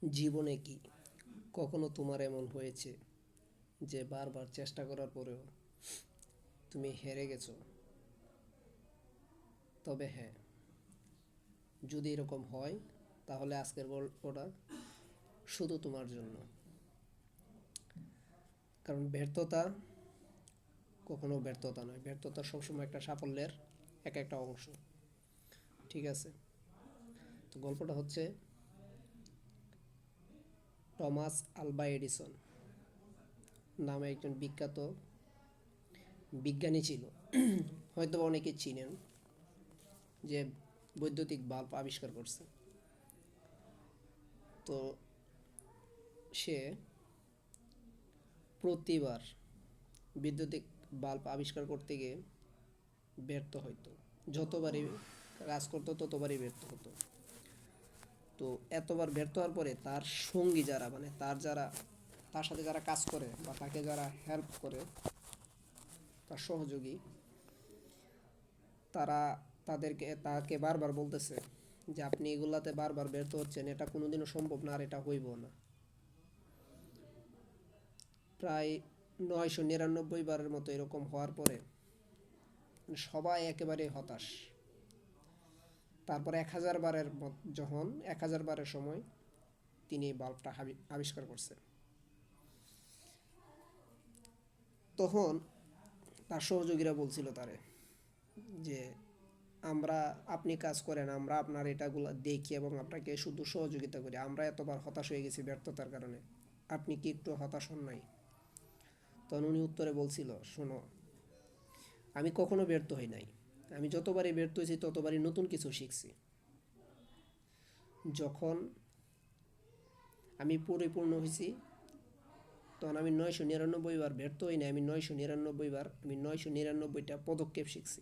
জীবনে কি কখনো তোমার এমন হয়েছে যে বারবার চেষ্টা করার পরেও তুমি হেরে গেছো? তবে হ্যাঁ, যদি এরকম হয় তাহলে আজকের গল্পটা শুধু তোমার জন্য। কারণ ব্যর্থতা কখনো ব্যর্থতা নয়, ব্যর্থতা সবসময় একটা সাফল্যের একটা অংশ। ঠিক আছে, তো গল্পটা হচ্ছে টমাস আলভা এডিসন নামে একজন বিখ্যাত বিজ্ঞানী ছিল। হয়তো অনেকে চিনেন, যে বৈদ্যুতিক বাল্ব আবিষ্কার করছে। তো সে প্রতিবার বৈদ্যুতিক বাল্ব আবিষ্কার করতে গিয়ে ব্যর্থ হইতো। যতবারই কাজ করতো ততবারই ব্যর্থ হতো। তো এতবার ব্যর্থ হওয়ার পরে তার সঙ্গী যারা, মানে তার সাথে যারা কাজ করে বা তাকে যারা হেল্প করে, তার সহযোগী, তারা তাকে বারবার বলতেছে যে আপনি এগুলাতে বারবার ব্যর্থ হচ্ছেন, এটা কোনোদিনও সম্ভব না, আর এটা হইব না। প্রায় 999 বারের মতো এরকম হওয়ার পরে সবাই একেবারে হতাশ। তারপর 1000 বারের যখন 1000 বারের সময় তিনি বাল্বটা আবিষ্কার করছেন, তখন তার সহযোগীরা বলছিল তারে যে আমরা, আপনি কাজ করেন, আমরা আপনার এটাগুলো দেখি এবং আপনাকে শুধু সহযোগিতা করি, আমরা এতবার হতাশ হয়ে গেছি ব্যর্থতার কারণে, আপনি কি একটু হতাশ হন নাই? তখন উনি উত্তরে বলছিল, শোনো, আমি কখনো ব্যর্থ হই নাই, আমি যতবারই ব্যর্থ হয়েছি ততবারই নতুন কিছু শিখছি। যখন আমি পরিপূর্ণ হয়েছি তখন আমি 999 বার ব্যর্থ হই না, আমি 999টা পদক্ষেপ শিখছি।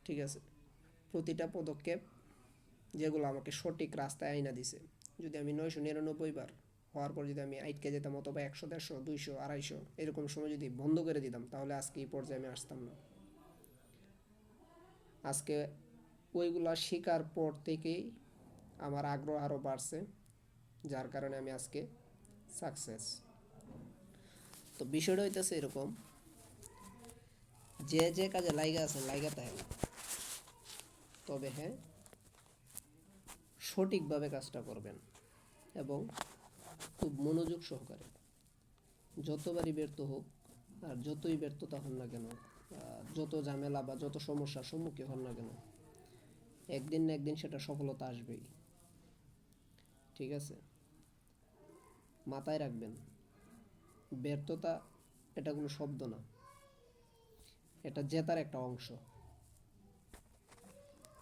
ঠিক আছে, প্রতিটা পদক্ষেপ যেগুলো আমাকে সঠিক রাস্তায় আইনা দিছে। যদি আমি 999 বার হওয়ার পর যদি আমি আটকে যেতাম, অথবা 100, 150, 200, 250 এরকম সময় যদি বন্ধ করে দিতাম, তাহলে আজকে এই পর্যায়ে আমি আসতাম না। আজকে ওইগুলা শেখার পর থেকেই আমার আগ্রহ আরও বাড়ছে, যার কারণে আমি আজকে সাকসেস। তো বিষয়টা হইতেছে এরকম, যে যে কাজে লাইগা আছে লাইগা থাকে, তবে হ্যাঁ, সঠিকভাবে কাজটা করবেন এবং খুব মনোযোগ সহকারে। যতবারই ব্যর্থ হোক আর যতই ব্যর্থতা হন না কেন, যত ঝামেলা বা যত সমস্যার সম্মুখীন হন না কেন, একদিন না একদিন সেটা সফলতা আসবেই। ঠিক আছে, মাথায় রাখবেন, ব্যর্থতা এটা কোনো শব্দ না, এটা জেতার একটা অংশ।